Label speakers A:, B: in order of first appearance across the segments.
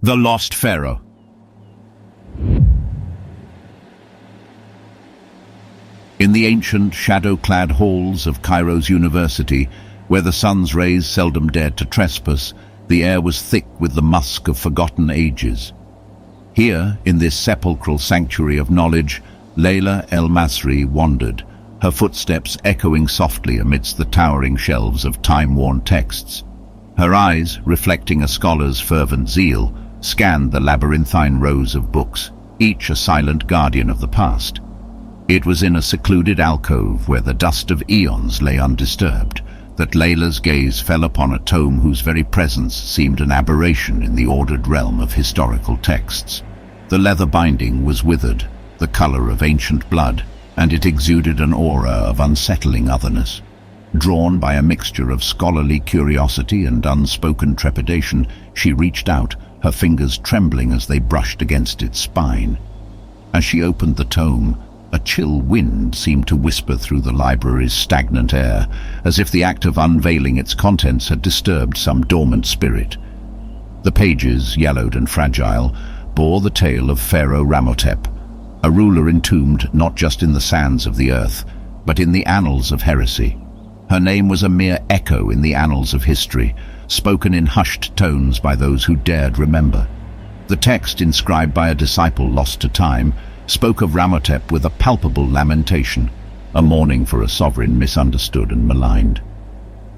A: The Lost Pharaoh. In the ancient, shadow-clad halls of Cairo's university, where the sun's rays seldom dared to trespass, the air was thick with the musk of forgotten ages. Here, in this sepulchral sanctuary of knowledge, Laila El-Masri wandered, her footsteps echoing softly amidst the towering shelves of time-worn texts. Her eyes, reflecting a scholar's fervent zeal, scanned the labyrinthine rows of books, each a silent guardian of the past. It was in a secluded alcove where the dust of eons lay undisturbed that Laila's gaze fell upon a tome whose very presence seemed an aberration in the ordered realm of historical texts. The leather binding was withered, the color of ancient blood, and it exuded an aura of unsettling otherness. Drawn by a mixture of scholarly curiosity and unspoken trepidation, she reached out, her fingers trembling as they brushed against its spine. As she opened the tome, a chill wind seemed to whisper through the library's stagnant air, as if the act of unveiling its contents had disturbed some dormant spirit. The pages, yellowed and fragile, bore the tale of Pharaoh Ramotep, a ruler entombed not just in the sands of the earth, but in the annals of heresy. Her name was a mere echo in the annals of history, spoken in hushed tones by those who dared remember. The text, inscribed by a disciple lost to time, spoke of Ramotep with a palpable lamentation, a mourning for a sovereign misunderstood and maligned.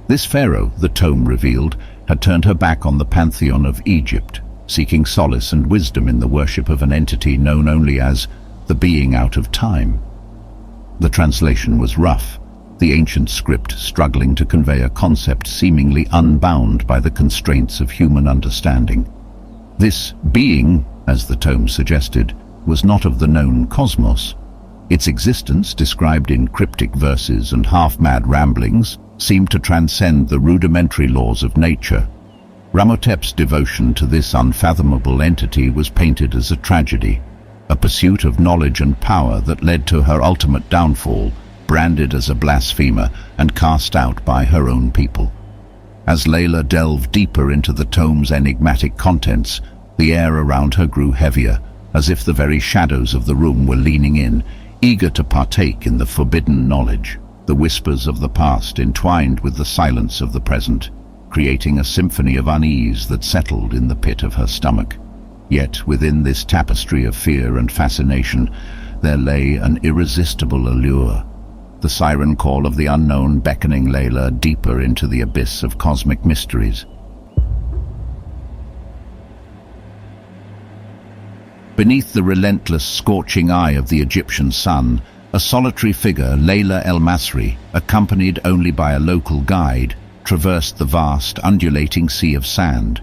A: This pharaoh, the tome revealed, had turned her back on the pantheon of Egypt, seeking solace and wisdom in the worship of an entity known only as the being out of time. The translation was rough, the ancient script struggling to convey a concept seemingly unbound by the constraints of human understanding. This being, as the tome suggested, was not of the known cosmos. Its existence, described in cryptic verses and half-mad ramblings, seemed to transcend the rudimentary laws of nature. Ramotep's devotion to this unfathomable entity was painted as a tragedy, a pursuit of knowledge and power that led to her ultimate downfall, branded as a blasphemer and cast out by her own people. As Laila delved deeper into the tome's enigmatic contents, the air around her grew heavier, as if the very shadows of the room were leaning in, eager to partake in the forbidden knowledge. The whispers of the past entwined with the silence of the present, creating a symphony of unease that settled in the pit of her stomach. Yet within this tapestry of fear and fascination, there lay an irresistible allure, the siren call of the unknown beckoning Laila deeper into the abyss of cosmic mysteries. Beneath the relentless, scorching eye of the Egyptian sun, a solitary figure, Laila El-Masri, accompanied only by a local guide, traversed the vast, undulating sea of sand.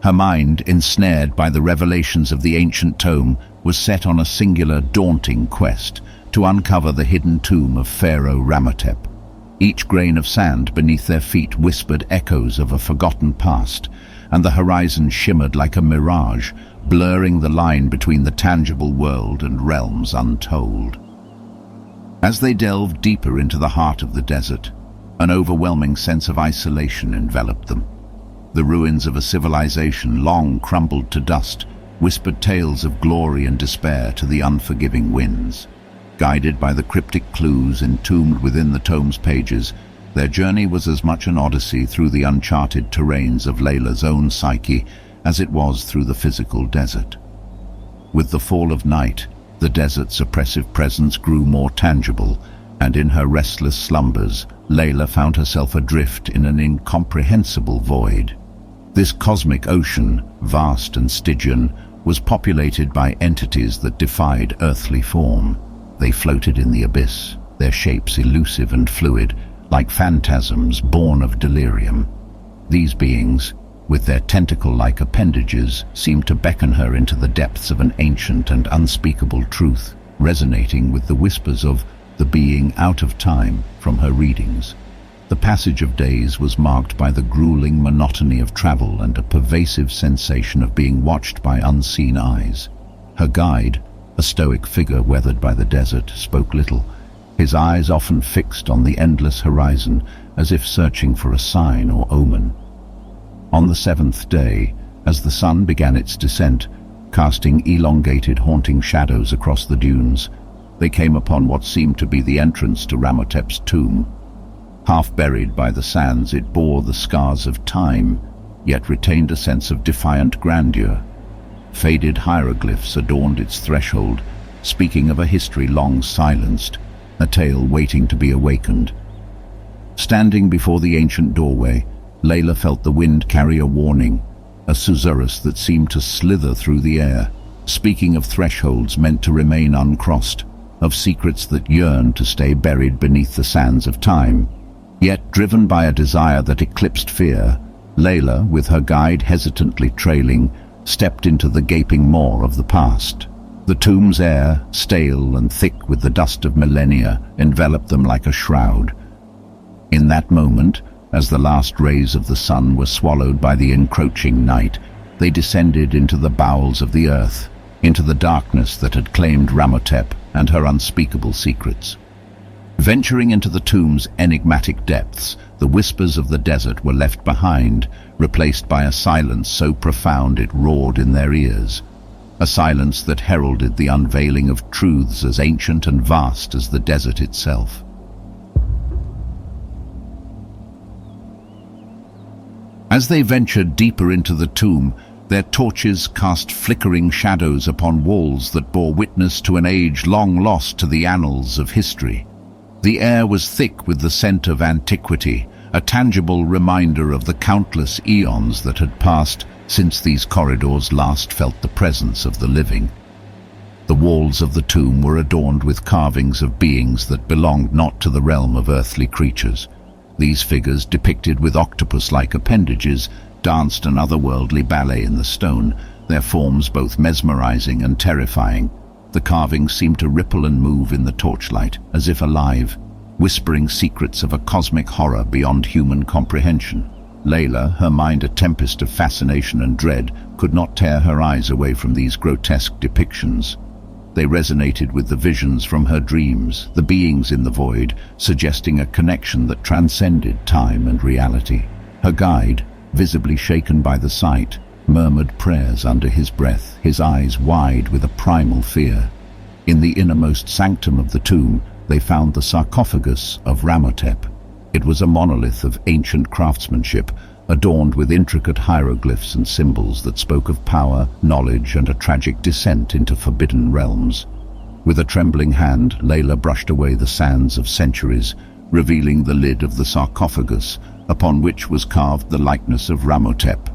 A: Her mind, ensnared by the revelations of the ancient tome, was set on a singular, daunting quest to uncover the hidden tomb of Pharaoh Ramotep. Each grain of sand beneath their feet whispered echoes of a forgotten past, and the horizon shimmered like a mirage, blurring the line between the tangible world and realms untold. As they delved deeper into the heart of the desert, an overwhelming sense of isolation enveloped them. The ruins of a civilization long crumbled to dust whispered tales of glory and despair to the unforgiving winds. Guided by the cryptic clues entombed within the tome's pages, their journey was as much an odyssey through the uncharted terrains of Laila's own psyche as it was through the physical desert. With the fall of night, the desert's oppressive presence grew more tangible, and in her restless slumbers, Laila found herself adrift in an incomprehensible void. This cosmic ocean, vast and Stygian, was populated by entities that defied earthly form. They floated in the abyss, their shapes elusive and fluid, like phantasms born of delirium. These beings, with their tentacle-like appendages, seemed to beckon her into the depths of an ancient and unspeakable truth, resonating with the whispers of the being out of time from her readings. The passage of days was marked by the grueling monotony of travel and a pervasive sensation of being watched by unseen eyes. Her guide, a stoic figure weathered by the desert, spoke little, his eyes often fixed on the endless horizon as if searching for a sign or omen. On the seventh day, as the sun began its descent, casting elongated, haunting shadows across the dunes. They came upon what seemed to be the entrance to Ramotep's tomb. Half buried by the sands, it bore the scars of time, yet retained a sense of defiant grandeur. Faded hieroglyphs adorned its threshold, speaking of a history long silenced, a tale waiting to be awakened. Standing before the ancient doorway, Laila felt the wind carry a warning, a susurrus that seemed to slither through the air, speaking of thresholds meant to remain uncrossed, of secrets that yearned to stay buried beneath the sands of time. Yet, driven by a desire that eclipsed fear, Laila, with her guide hesitantly trailing, stepped into the gaping maw of the past. The tomb's air, stale and thick with the dust of millennia, enveloped them like a shroud. In that moment, as the last rays of the sun were swallowed by the encroaching night, they descended into the bowels of the earth, into the darkness that had claimed Ramotep and her unspeakable secrets. Venturing into the tomb's enigmatic depths, the whispers of the desert were left behind, replaced by a silence so profound it roared in their ears. A silence that heralded the unveiling of truths as ancient and vast as the desert itself. As they ventured deeper into the tomb, their torches cast flickering shadows upon walls that bore witness to an age long lost to the annals of history. The air was thick with the scent of antiquity, a tangible reminder of the countless eons that had passed since these corridors last felt the presence of the living. The walls of the tomb were adorned with carvings of beings that belonged not to the realm of earthly creatures. These figures, depicted with octopus-like appendages, danced an otherworldly ballet in the stone, their forms both mesmerizing and terrifying. The carvings seemed to ripple and move in the torchlight, as if alive, whispering secrets of a cosmic horror beyond human comprehension. Laila, her mind a tempest of fascination and dread, could not tear her eyes away from these grotesque depictions. They resonated with the visions from her dreams, the beings in the void, suggesting a connection that transcended time and reality. Her guide, visibly shaken by the sight, murmured prayers under his breath, his eyes wide with a primal fear. In the innermost sanctum of the tomb, they found the sarcophagus of Ramotep. It was a monolith of ancient craftsmanship, adorned with intricate hieroglyphs and symbols that spoke of power, knowledge, and a tragic descent into forbidden realms. With a trembling hand, Laila brushed away the sands of centuries, revealing the lid of the sarcophagus, upon which was carved the likeness of Ramotep.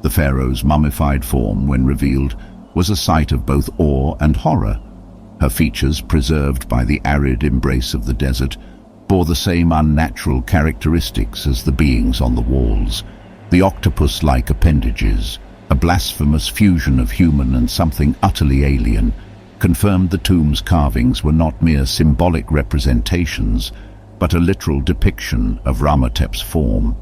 A: The pharaoh's mummified form, when revealed, was a sight of both awe and horror. Her features, preserved by the arid embrace of the desert, bore the same unnatural characteristics as the beings on the walls. The octopus-like appendages, a blasphemous fusion of human and something utterly alien, confirmed the tomb's carvings were not mere symbolic representations, but a literal depiction of Ramotep's form.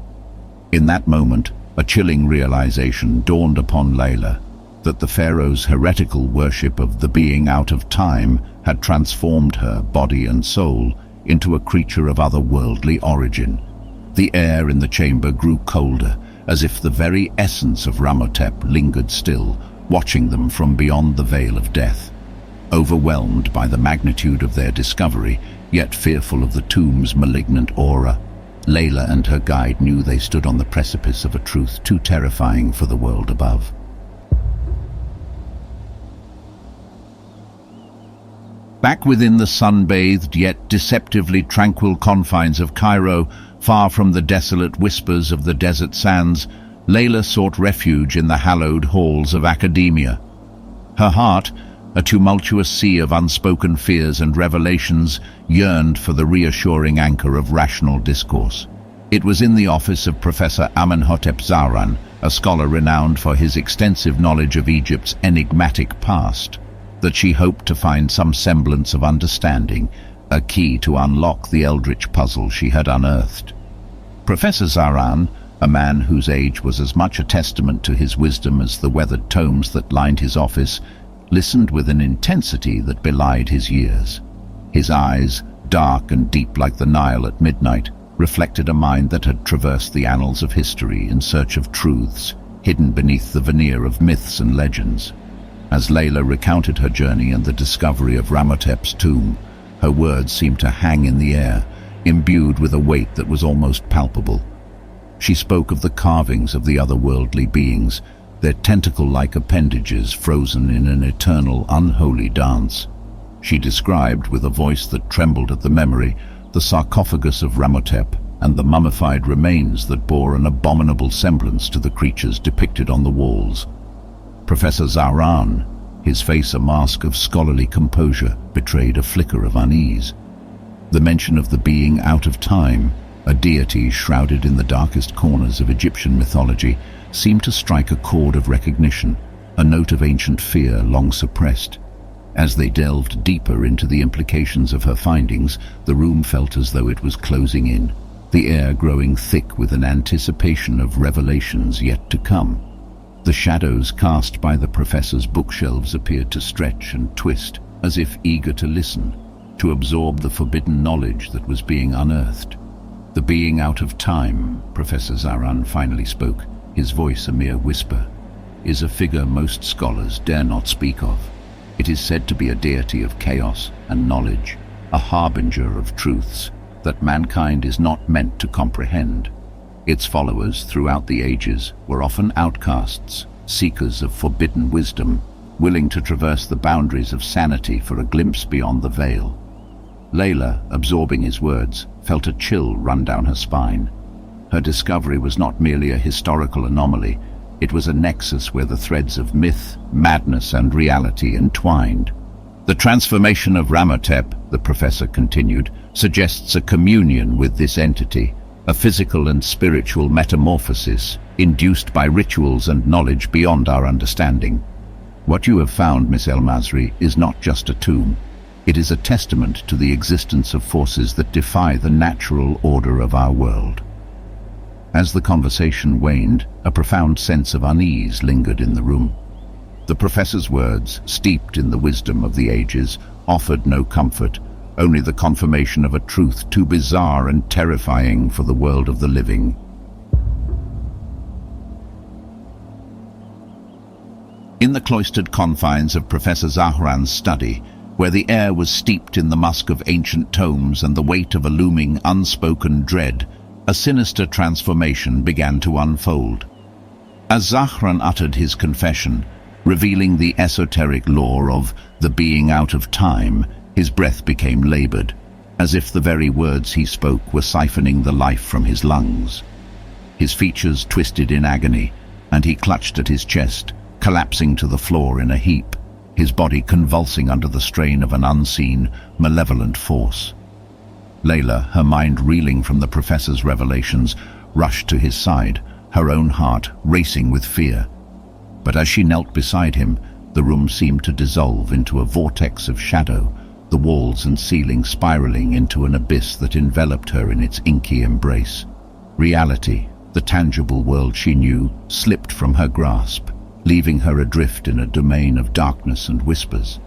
A: In that moment, a chilling realization dawned upon Laila, that the pharaoh's heretical worship of the being out of time had transformed her body and soul into a creature of otherworldly origin. The air in the chamber grew colder, as if the very essence of Ramotep lingered still, watching them from beyond the veil of death. Overwhelmed by the magnitude of their discovery, yet fearful of the tomb's malignant aura, Laila and her guide knew they stood on the precipice of a truth too terrifying for the world above. Back within the sun-bathed yet deceptively tranquil confines of Cairo, far from the desolate whispers of the desert sands, Laila sought refuge in the hallowed halls of academia. Her heart, a tumultuous sea of unspoken fears and revelations, yearned for the reassuring anchor of rational discourse. It was in the office of Professor Amenhotep Zahran, a scholar renowned for his extensive knowledge of Egypt's enigmatic past, that she hoped to find some semblance of understanding, a key to unlock the Eldritch puzzle she had unearthed. Professor Zahran, a man whose age was as much a testament to his wisdom as the weathered tomes that lined his office, listened with an intensity that belied his years. His eyes, dark and deep like the Nile at midnight, reflected a mind that had traversed the annals of history in search of truths hidden beneath the veneer of myths and legends. As Laila recounted her journey and the discovery of Ramotep's tomb, her words seemed to hang in the air, imbued with a weight that was almost palpable. She spoke of the carvings of the otherworldly beings, their tentacle-like appendages frozen in an eternal, unholy dance. She described, with a voice that trembled at the memory, the sarcophagus of Ramotep and the mummified remains that bore an abominable semblance to the creatures depicted on the walls. Professor Zahran, his face a mask of scholarly composure, betrayed a flicker of unease. The mention of the being out of time, a deity shrouded in the darkest corners of Egyptian mythology, seemed to strike a chord of recognition, a note of ancient fear long suppressed. As they delved deeper into the implications of her findings, the room felt as though it was closing in, the air growing thick with an anticipation of revelations yet to come. The shadows cast by the professor's bookshelves appeared to stretch and twist, as if eager to listen, to absorb the forbidden knowledge that was being unearthed. The being out of time, Professor Zahran finally spoke, his voice a mere whisper, is a figure most scholars dare not speak of. It is said to be a deity of chaos and knowledge, a harbinger of truths that mankind is not meant to comprehend. Its followers throughout the ages were often outcasts, seekers of forbidden wisdom, willing to traverse the boundaries of sanity for a glimpse beyond the veil. Laila, absorbing his words, felt a chill run down her spine. Her discovery was not merely a historical anomaly, it was a nexus where the threads of myth, madness, and reality entwined. The transformation of Ramotep, the professor continued, suggests a communion with this entity, a physical and spiritual metamorphosis induced by rituals and knowledge beyond our understanding. What you have found, Miss El-Masri, is not just a tomb. It is a testament to the existence of forces that defy the natural order of our world. As the conversation waned, a profound sense of unease lingered in the room. The professor's words, steeped in the wisdom of the ages, offered no comfort, only the confirmation of a truth too bizarre and terrifying for the world of the living. In the cloistered confines of Professor Zahran's study, where the air was steeped in the musk of ancient tomes and the weight of a looming, unspoken dread, a sinister transformation began to unfold. As Zahran uttered his confession, revealing the esoteric lore of the being out of time, his breath became labored, as if the very words he spoke were siphoning the life from his lungs. His features twisted in agony, and he clutched at his chest, collapsing to the floor in a heap, his body convulsing under the strain of an unseen, malevolent force. Laila, her mind reeling from the professor's revelations, rushed to his side, her own heart racing with fear. But as she knelt beside him, the room seemed to dissolve into a vortex of shadow, the walls and ceiling spiraling into an abyss that enveloped her in its inky embrace. Reality, the tangible world she knew, slipped from her grasp, leaving her adrift in a domain of darkness and whispers.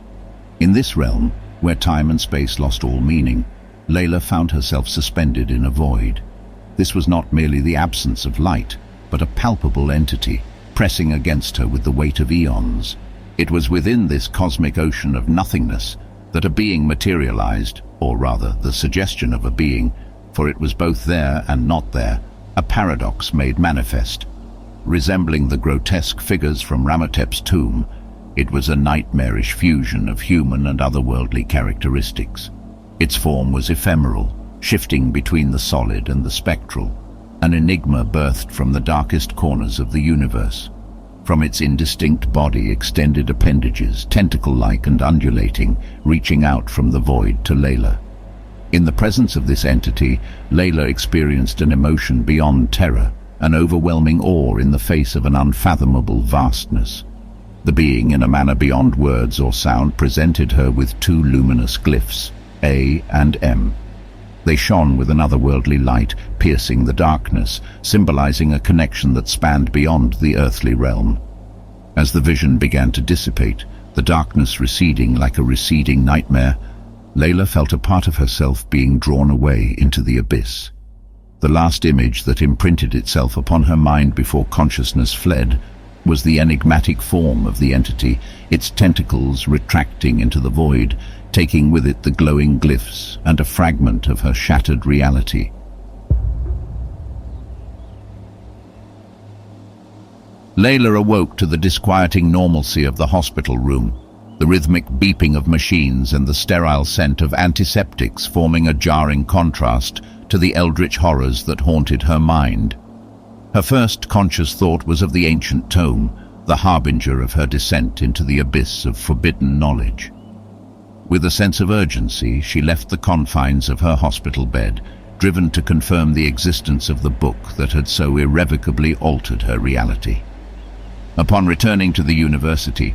A: In this realm, where time and space lost all meaning, Laila found herself suspended in a void. This was not merely the absence of light, but a palpable entity, pressing against her with the weight of eons. It was within this cosmic ocean of nothingness that a being materialized, or rather the suggestion of a being, for it was both there and not there, a paradox made manifest. Resembling the grotesque figures from Ramotep's tomb, it was a nightmarish fusion of human and otherworldly characteristics. Its form was ephemeral, shifting between the solid and the spectral, an enigma birthed from the darkest corners of the universe. From its indistinct body extended appendages, tentacle-like and undulating, reaching out from the void to Laila. In the presence of this entity, Laila experienced an emotion beyond terror, an overwhelming awe in the face of an unfathomable vastness. The being, in a manner beyond words or sound, presented her with two luminous glyphs, A and M. They shone with an otherworldly light, piercing the darkness, symbolizing a connection that spanned beyond the earthly realm. As the vision began to dissipate, the darkness receding like a receding nightmare, Laila felt a part of herself being drawn away into the abyss. The last image that imprinted itself upon her mind before consciousness fled was the enigmatic form of the entity, its tentacles retracting into the void, taking with it the glowing glyphs and a fragment of her shattered reality. Laila awoke to the disquieting normalcy of the hospital room, the rhythmic beeping of machines and the sterile scent of antiseptics forming a jarring contrast to the eldritch horrors that haunted her mind. Her first conscious thought was of the ancient tome, the harbinger of her descent into the abyss of forbidden knowledge. With a sense of urgency, she left the confines of her hospital bed, driven to confirm the existence of the book that had so irrevocably altered her reality. Upon returning to the university,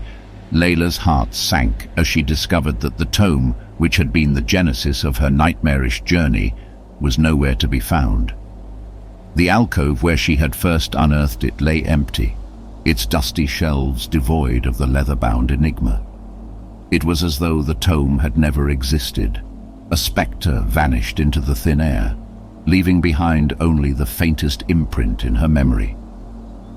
A: Laila's heart sank as she discovered that the tome, which had been the genesis of her nightmarish journey, was nowhere to be found. The alcove where she had first unearthed it lay empty, its dusty shelves devoid of the leather-bound enigma. It was as though the tome had never existed. A spectre vanished into the thin air, leaving behind only the faintest imprint in her memory.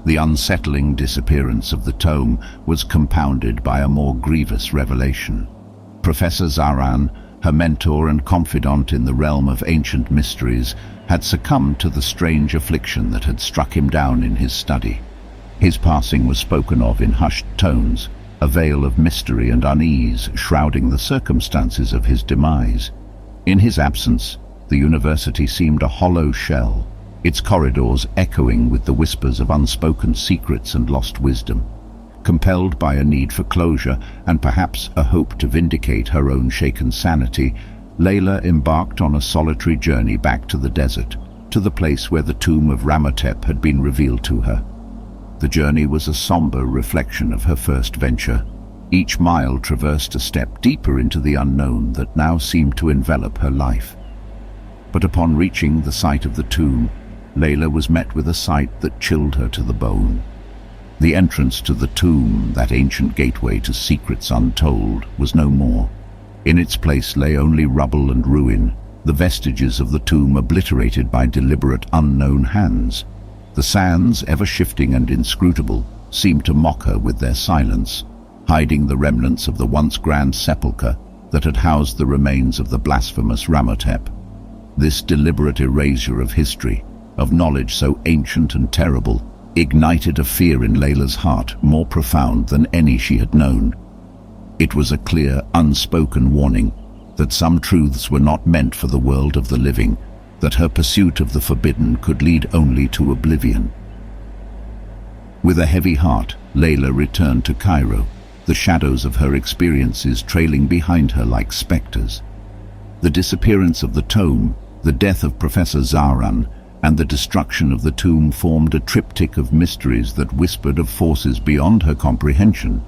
A: The unsettling disappearance of the tome was compounded by a more grievous revelation. Professor Zaran, her mentor and confidant in the realm of ancient mysteries, had succumbed to the strange affliction that had struck him down in his study. His passing was spoken of in hushed tones, a veil of mystery and unease shrouding the circumstances of his demise. In his absence, the university seemed a hollow shell, its corridors echoing with the whispers of unspoken secrets and lost wisdom. Compelled by a need for closure and perhaps a hope to vindicate her own shaken sanity, Laila embarked on a solitary journey back to the desert, to the place where the Tomb of Ramotep had been revealed to her. The journey was a somber reflection of her first venture. Each mile traversed a step deeper into the unknown that now seemed to envelop her life. But upon reaching the site of the tomb, Laila was met with a sight that chilled her to the bone. The entrance to the tomb, that ancient gateway to secrets untold, was no more. In its place lay only rubble and ruin, the vestiges of the tomb obliterated by deliberate unknown hands. The sands, ever shifting and inscrutable, seemed to mock her with their silence, hiding the remnants of the once grand sepulchre that had housed the remains of the blasphemous Ramotep. This deliberate erasure of history, of knowledge so ancient and terrible, ignited a fear in Laila's heart more profound than any she had known. It was a clear, unspoken warning that some truths were not meant for the world of the living, that her pursuit of the forbidden could lead only to oblivion. With a heavy heart, Laila returned to Cairo, the shadows of her experiences trailing behind her like specters. The disappearance of the tome, the death of Professor Zaran, and the destruction of the tomb formed a triptych of mysteries that whispered of forces beyond her comprehension.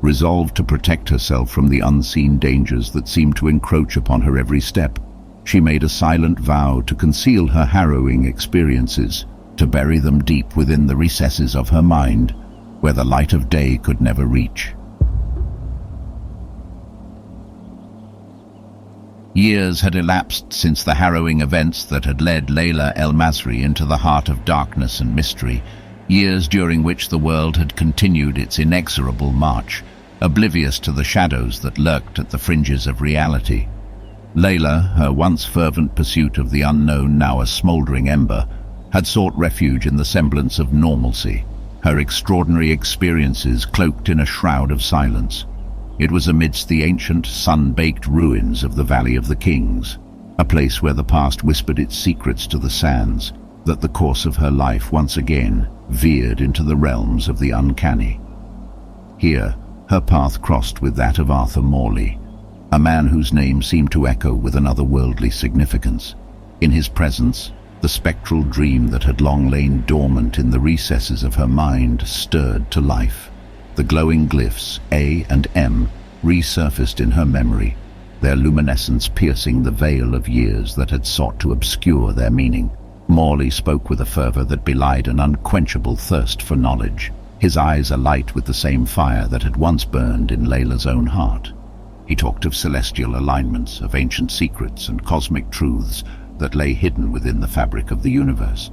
A: Resolved to protect herself from the unseen dangers that seemed to encroach upon her every step, she made a silent vow to conceal her harrowing experiences, to bury them deep within the recesses of her mind, where the light of day could never reach. Years had elapsed since the harrowing events that had led Laila El-Masri into the heart of darkness and mystery, years during which the world had continued its inexorable march, oblivious to the shadows that lurked at the fringes of reality. Laila, her once fervent pursuit of the unknown now a smouldering ember, had sought refuge in the semblance of normalcy, her extraordinary experiences cloaked in a shroud of silence. It was amidst the ancient, sun-baked ruins of the Valley of the Kings, a place where the past whispered its secrets to the sands, that the course of her life once again veered into the realms of the uncanny. Here, her path crossed with that of Arthur Morley, a man whose name seemed to echo with an otherworldly significance. In his presence, the spectral dream that had long lain dormant in the recesses of her mind stirred to life. The glowing glyphs, A and M, resurfaced in her memory, their luminescence piercing the veil of years that had sought to obscure their meaning. Morley spoke with a fervor that belied an unquenchable thirst for knowledge, his eyes alight with the same fire that had once burned in Laila's own heart. He talked of celestial alignments, of ancient secrets and cosmic truths that lay hidden within the fabric of the universe.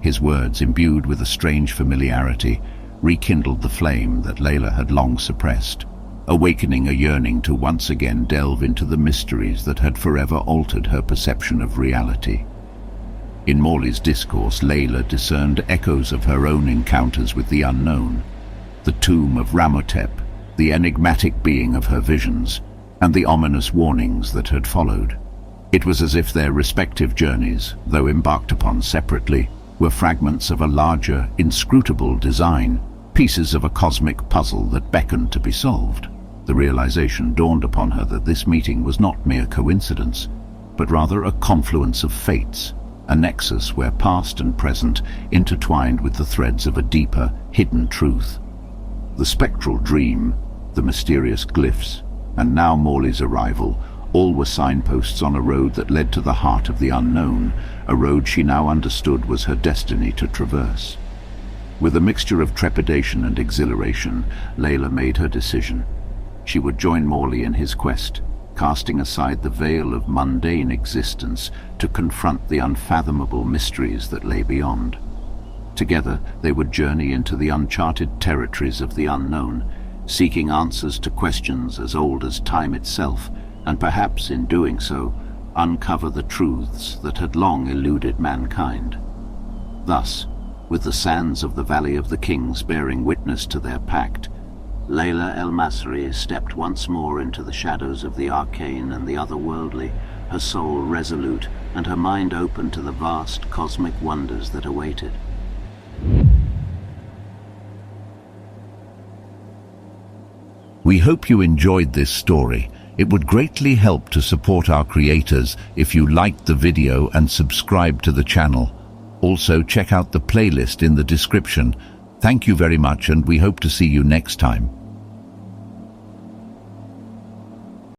A: His words, imbued with a strange familiarity, rekindled the flame that Laila had long suppressed, awakening a yearning to once again delve into the mysteries that had forever altered her perception of reality. In Morley's discourse, Laila discerned echoes of her own encounters with the unknown, the Tomb of Ramotep, the enigmatic being of her visions, and the ominous warnings that had followed. It was as if their respective journeys, though embarked upon separately, were fragments of a larger, inscrutable design, pieces of a cosmic puzzle that beckoned to be solved. The realization dawned upon her that this meeting was not mere coincidence, but rather a confluence of fates, a nexus where past and present intertwined with the threads of a deeper, hidden truth. The spectral dream, the mysterious glyphs, and now Morley's arrival, all were signposts on a road that led to the heart of the unknown, a road she now understood was her destiny to traverse. With a mixture of trepidation and exhilaration, Laila made her decision. She would join Morley in his quest, casting aside the veil of mundane existence to confront the unfathomable mysteries that lay beyond. Together, they would journey into the uncharted territories of the unknown, seeking answers to questions as old as time itself, and perhaps, in doing so, uncover the truths that had long eluded mankind. Thus, with the sands of the Valley of the Kings bearing witness to their pact, Laila El-Masri stepped once more into the shadows of the arcane and the otherworldly, her soul resolute and her mind open to the vast cosmic wonders that awaited.
B: We hope you enjoyed this story. It would greatly help to support our creators if you liked the video and subscribe to the channel. Also, check out the playlist in the description. Thank you very much, and we hope to see you next time.